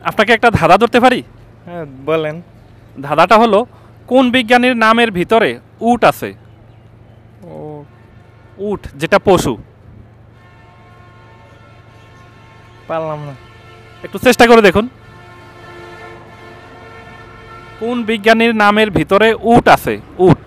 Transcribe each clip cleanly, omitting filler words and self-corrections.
আপনাকে একটা ধাঁধা ধরতে পারি? হ্যাঁ বলেন। ধাঁধাটা হলো, কোন বিজ্ঞানীর নামের ভিতরে উট আছে? ও উট যেটা পশু। পারলাম না। একটু চেষ্টা করে দেখুন। কোন বিজ্ঞানীর নামের ভিতরে উট আছে? উট।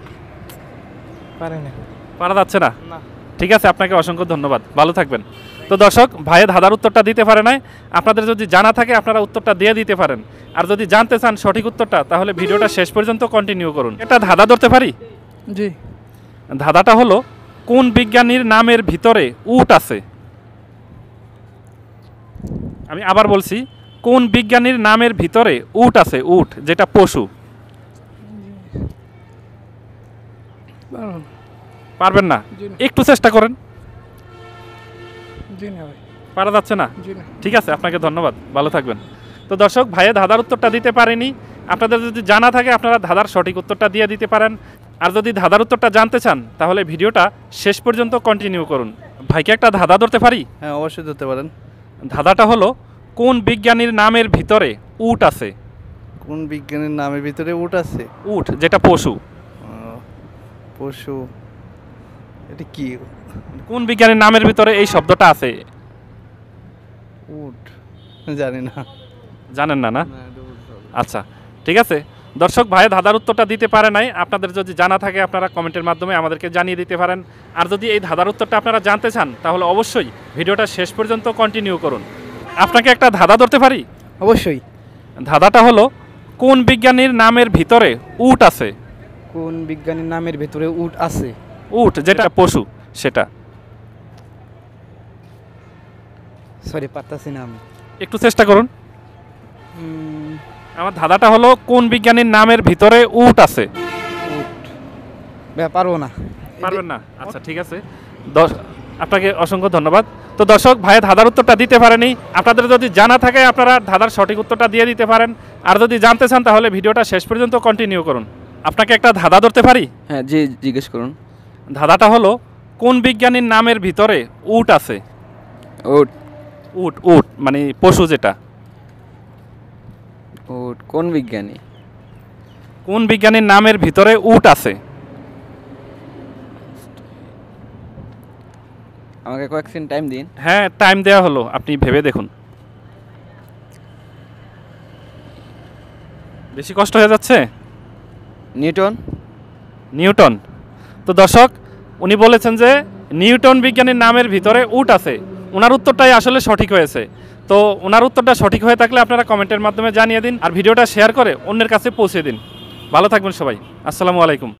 পারি না। পারা যাচ্ছে না? না। ঠিক আছে, আপনাকে অসংখ্য ধন্যবাদ, ভালো থাকবেন। তো দর্শক, ভাইয়ের ধাঁধার উত্তরটা দিতে পারে নাই। আপনাদের যদি জানা থাকে আপনারা উত্তরটা দিয়ে দিতে পারেন, আর যদি জানতে চান সঠিক উত্তরটা তাহলে ভিডিওটা শেষ পর্যন্ত কন্টিনিউ করুন। এটা ধাঁধা ধরতে পারি? জি। ধাঁধাটা হলো, কোন বিজ্ঞানীর নামের ভিতরে উট আছে? আমি আবার বলছি, কোন বিজ্ঞানীর নামের ভিতরে উট আছে? উট যেটা পশু। পারবেন না? একটু চেষ্টা করেন। জি না ভাই। পারা যাচ্ছে না? জি না। ঠিক আছে, আপনাকে ধন্যবাদ, ভালো থাকবেন। তো দর্শক, ভাইয়ের ধাঁধার উত্তরটা দিতে পারেনি। আপনাদের যদি জানা থাকে আপনারা ধাঁধার সঠিক উত্তরটা দিয়ে দিতে পারেন, আর যদি ধাঁধার উত্তরটা জানতে চান তাহলে ভিডিওটা শেষ পর্যন্ত কন্টিনিউ করুন। ভাইকে একটা ধাঁধা ধরতে পারি? হ্যাঁ অবশ্যই ধরতে পারেন। ধাঁধাটা হলো, কোন বিজ্ঞানীর নামের ভিতরে উট আছে? কোন বিজ্ঞানীর নামের ভিতরে উট আছে? উট যেটা পশু। পশু, এটা কি? কোন বিজ্ঞানীর নামের ভিতরে এই শব্দটা আছে? উট জানি না। জানেন না? না, আচ্ছা ঠিক আছে। দর্শক, ভাই ধাঁধার উত্তরটা দিতে পারে নাই। আপনাদের যদি জানা থাকে আপনারা কমেন্টের মাধ্যমে আমাদেরকে জানিয়ে দিতে পারেন, আর যদি এই ধাঁধার উত্তরটা আপনারা জানতে চান তাহলে অবশ্যই ভিডিওটা শেষ পর্যন্ত কন্টিনিউ করুন। আপনাকে একটা ধাঁধা ধরতে পারি? অবশ্যই। ধাঁধাটা হলো, কোন বিজ্ঞানীর নামের ভিতরে উট আছে? কোন বিজ্ঞানীর নামের ভেতরে উট আছে? উট যেটা পশু সেটা। সরি, পারতাছি না আমি। একটু চেষ্টা করুন। আমার ধাঁধাটা হলো, কোন বিজ্ঞানীর নামের ভিতরে উট আছে? উট পারবো না। পারবেন না? আচ্ছা ঠিক আছে, আপনাকে অসংখ্য ধন্যবাদ। তো দর্শক, ভাই ধাঁধার উত্তরটা দিতে পারেনি। আপনাদের যদি জানা থাকে আপনারা ধাঁধার সঠিক উত্তরটা দিয়ে দিতে পারেন, আর যদি জানতে চান তাহলে ভিডিওটা শেষ পর্যন্ত কন্টিনিউ করুন। আপনাকে একটা ধাঁধা ধরতে পারি? হ্যাঁ জি, জিজ্ঞেস করুন। ধাঁধাটা হলো, কোন বিজ্ঞানীর নামের ভিতরে উট আছে? উট। উট উট মানে পশু যেটা। উট কোন বিজ্ঞানী? কোন বিজ্ঞানীর নামের ভিতরে উট আছে? আমাকে কয়েক সেকেন্ড টাইম দিন। হ্যাঁ, টাইম দেওয়া হলো, আপনি ভেবে দেখুন। বেশি কষ্ট হয়ে যাচ্ছে? নিউটন। নিউটন। তো দর্শক, উনি বলেছেন যে নিউটন বিজ্ঞানীর নামের ভিতরে উট আছে। ওনার উত্তরটাই আসলে সঠিক হয়েছে। তো ওনার উত্তরটা সঠিক হয়ে থাকলে আপনারা কমেন্টের মাধ্যমে জানিয়ে দিন, আর ভিডিওটা শেয়ার করে অন্যের কাছে পৌঁছে দিন। ভালো থাকবেন সবাই, আসসালামু আলাইকুম।